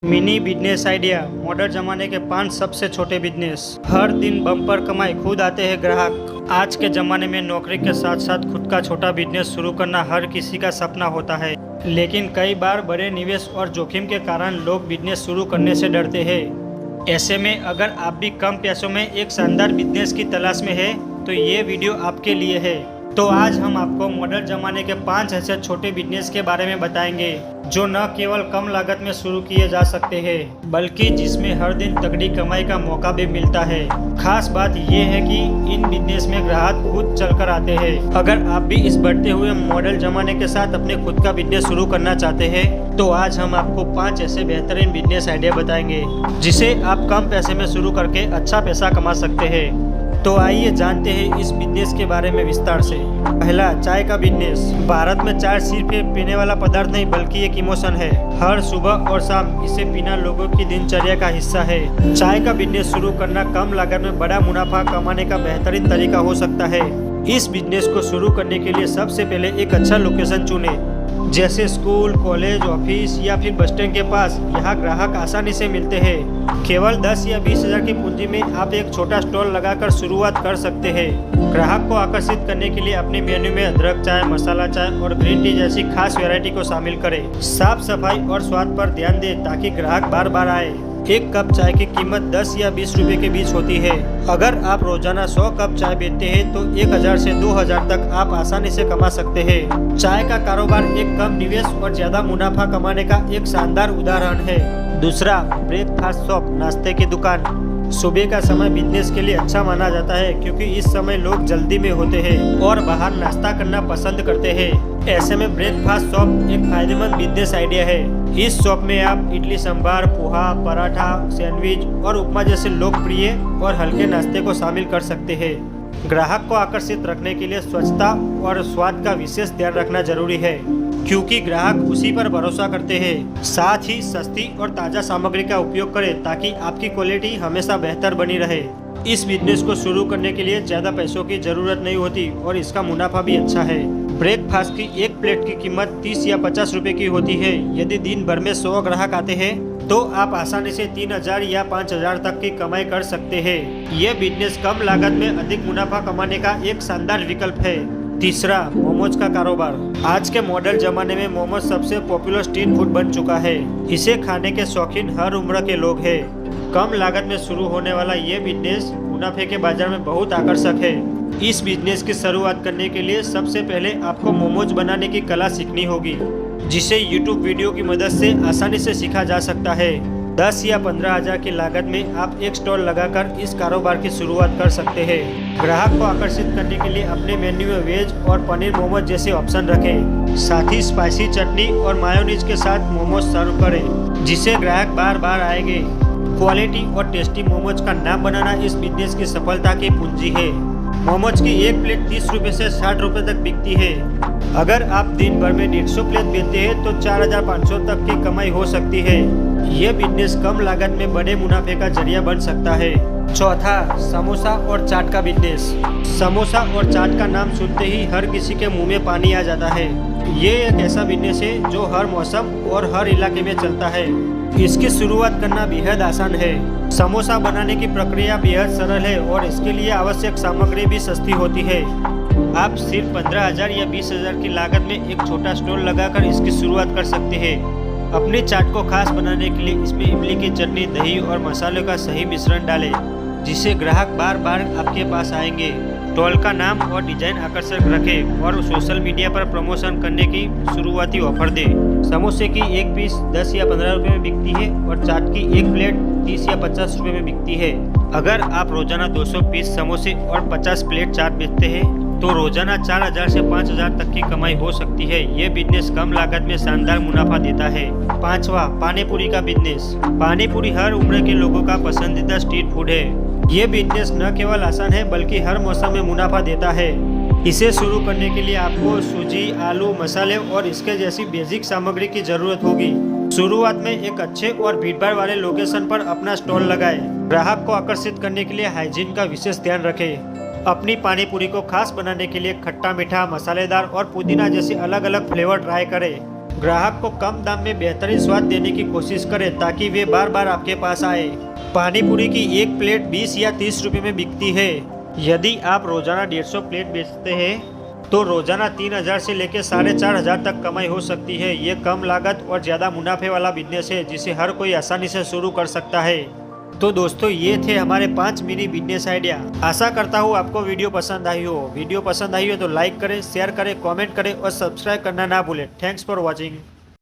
Mini business idea, modern जमाने के 5 सबसे छोटे बिजनेस। हर दिन बम्पर कमाई, खुद आते हैं ग्राहक। आज के जमाने में नौकरी के साथ साथ खुद का छोटा बिजनेस शुरू करना हर किसी का सपना होता है, लेकिन कई बार बड़े निवेश और जोखिम के कारण लोग बिजनेस शुरू करने से डरते हैं। ऐसे में अगर आप भी कम पैसों में एक शानदार बिजनेस की तलाश में है तो ये वीडियो आपके लिए है। तो आज हम आपको मॉडर्न जमाने के 5 ऐसे छोटे बिजनेस के बारे में बताएंगे जो न केवल कम लागत में शुरू किए जा सकते हैं बल्कि जिसमें हर दिन तगड़ी कमाई का मौका भी मिलता है। खास बात यह है कि इन बिजनेस में ग्राहक खुद चलकर आते हैं। अगर आप भी इस बढ़ते हुए मॉडर्न जमाने के साथ अपने खुद का बिजनेस शुरू करना चाहते हैं तो आज हम आपको 5 ऐसे बेहतरीन बिजनेस आइडिया बताएंगे जिसे आप कम पैसे में शुरू करके अच्छा पैसा कमा सकते हैं। तो आइए जानते हैं इस बिजनेस के बारे में विस्तार से। पहला, चाय का बिजनेस। भारत में चाय सिर्फ एक पीने वाला पदार्थ नहीं बल्कि एक इमोशन है। हर सुबह और शाम इसे पीना लोगों की दिनचर्या का हिस्सा है। चाय का बिजनेस शुरू करना कम लागत में बड़ा मुनाफा कमाने का बेहतरीन तरीका हो सकता है। इस बिजनेस को शुरू करने के लिए सबसे पहले एक अच्छा लोकेशन चुने, जैसे स्कूल, कॉलेज, ऑफिस या फिर बस स्टैंड के पास। यहाँ ग्राहक आसानी से मिलते हैं। केवल 10 या 20 हजार की पूंजी में आप एक छोटा स्टॉल लगाकर शुरुआत कर सकते हैं। ग्राहक को आकर्षित करने के लिए अपने मेन्यू में अदरक चाय, मसाला चाय और ग्रीन टी जैसी खास वैरायटी को शामिल करें। साफ सफाई और स्वाद पर ध्यान दें ताकि ग्राहक बार बार आए। एक कप चाय की कीमत 10 या 20 रुपए के बीच होती है। अगर आप रोजाना 100 कप चाय बेचते हैं तो 1000 से 2000 तक आप आसानी से कमा सकते हैं। चाय का कारोबार एक कम निवेश और ज्यादा मुनाफा कमाने का एक शानदार उदाहरण है। दूसरा, ब्रेकफास्ट शॉप, नाश्ते की दुकान। सुबह का समय बिजनेस के लिए अच्छा माना जाता है क्योंकि इस समय लोग जल्दी में होते हैं और बाहर नाश्ता करना पसंद करते हैं। ऐसे में ब्रेकफास्ट शॉप एक फायदेमंद बिजनेस आइडिया है। इस शॉप में आप इडली सांभर, पोहा, पराठा, सैंडविच और उपमा जैसे लोकप्रिय और हल्के नाश्ते को शामिल कर सकते हैं। ग्राहक को आकर्षित रखने के लिए स्वच्छता और स्वाद का विशेष ध्यान रखना जरूरी है क्योंकि ग्राहक उसी पर भरोसा करते हैं। साथ ही सस्ती और ताज़ा सामग्री का उपयोग करें ताकि आपकी क्वालिटी हमेशा बेहतर बनी रहे। इस बिजनेस को शुरू करने के लिए ज़्यादा पैसों की ज़रूरत नहीं होती और इसका मुनाफा भी अच्छा है। ब्रेकफास्ट की एक प्लेट की कीमत 30 या 50 रुपए की होती है। यदि दिन भर में 100 ग्राहक आते हैं तो आप आसानी से 3000 या 5000 तक की कमाई कर सकते हैं। यह बिजनेस कम लागत में अधिक मुनाफा कमाने का एक शानदार विकल्प है। तीसरा, मोमोज का कारोबार। आज के मॉडर्न जमाने में मोमोज सबसे पॉपुलर स्ट्रीट फूड बन चुका है। इसे खाने के शौकीन हर उम्र के लोग हैं। कम लागत में शुरू होने वाला ये बिजनेस मुनाफे के बाजार में बहुत आकर्षक है। इस बिजनेस की शुरुआत करने के लिए सबसे पहले आपको मोमोज बनाने की कला सीखनी होगी, जिसे YouTube वीडियो की मदद से आसानी से सीखा जा सकता है। 10 या 15 हजार की लागत में आप एक स्टॉल लगाकर इस कारोबार की शुरुआत कर सकते हैं। ग्राहक को आकर्षित करने के लिए अपने मेन्यू में वेज और पनीर मोमोज जैसे ऑप्शन रखें। साथ ही स्पाइसी चटनी और मायोनीज के साथ मोमोज सर्व करें, जिससे ग्राहक बार बार आएंगे। क्वालिटी और टेस्टी मोमोज का नाम बनाना इस बिजनेस की सफलता की पूंजी है। मोमोज की एक प्लेट 30 रुपए से 60 रुपए तक बिकती है। अगर आप दिन भर में 150 प्लेट बेचते हैं तो 4500 तक की कमाई हो सकती है। यह बिजनेस कम लागत में बड़े मुनाफे का जरिया बन सकता है। चौथा, समोसा और चाट का बिजनेस। समोसा और चाट का नाम सुनते ही हर किसी के मुंह में पानी आ जाता है। ये एक ऐसा बिजनेस है जो हर मौसम और हर इलाके में चलता है। इसकी शुरुआत करना बेहद आसान है। समोसा बनाने की प्रक्रिया बेहद सरल है और इसके लिए आवश्यक सामग्री भी सस्ती होती है। आप सिर्फ 15,000 या 20,000 की लागत में एक छोटा स्टॉल लगाकर इसकी शुरुआत कर सकते हैं। अपनी चाट को खास बनाने के लिए इसमें इमली की चटनी, दही और मसालों का सही मिश्रण डालें, जिससे ग्राहक बार बार आपके पास आएंगे। स्टॉल का नाम और डिजाइन आकर्षक रखें और सोशल मीडिया पर प्रमोशन करने की शुरुआती ऑफर दें। समोसे की एक पीस 10 या 15 रुपए में बिकती है और चाट की एक प्लेट 30 या 50 रुपए में बिकती है। अगर आप रोजाना 200 पीस समोसे और 50 प्लेट चाट बेचते हैं तो रोजाना 4000 से 5000 तक की कमाई हो सकती है। ये बिजनेस कम लागत में शानदार मुनाफा देता है। पांचवा, पानी पूरी का बिजनेस। पानी पूरी हर उम्र के लोगों का पसंदीदा स्ट्रीट फूड है। ये बिजनेस न केवल आसान है बल्कि हर मौसम में मुनाफा देता है। इसे शुरू करने के लिए आपको सूजी, आलू, मसाले और इसके जैसी बेसिक सामग्री की जरूरत होगी। शुरुआत में एक अच्छे और भीड़भाड़ वाले लोकेशन पर अपना स्टॉल लगाएं। ग्राहक को आकर्षित करने के लिए हाइजीन का विशेष ध्यान रखें। अपनी पानी पूरी को खास बनाने के लिए खट्टा, मीठा, मसालेदार और पुदीना जैसे अलग अलग फ्लेवर ट्राई करें। ग्राहक को कम दाम में बेहतरीन स्वाद देने की कोशिश करें ताकि वे बार बार आपके पास आए। पानी पूरी की एक प्लेट 20 या 30 रुपए में बिकती है। यदि आप रोजाना 150 प्लेट बेचते हैं तो रोजाना 3000 से लेकर 4500 तक कमाई हो सकती है। ये कम लागत और ज़्यादा मुनाफे वाला बिजनेस है जिसे हर कोई आसानी से शुरू कर सकता है। तो दोस्तों ये थे हमारे 5 मिनी बिजनेस आइडिया। आशा करता हूँ आपको वीडियो पसंद आई हो। वीडियो पसंद आई हो तो लाइक करें, शेयर करें, कमेंट करें और सब्सक्राइब करना ना भूलें। Thanks for watching.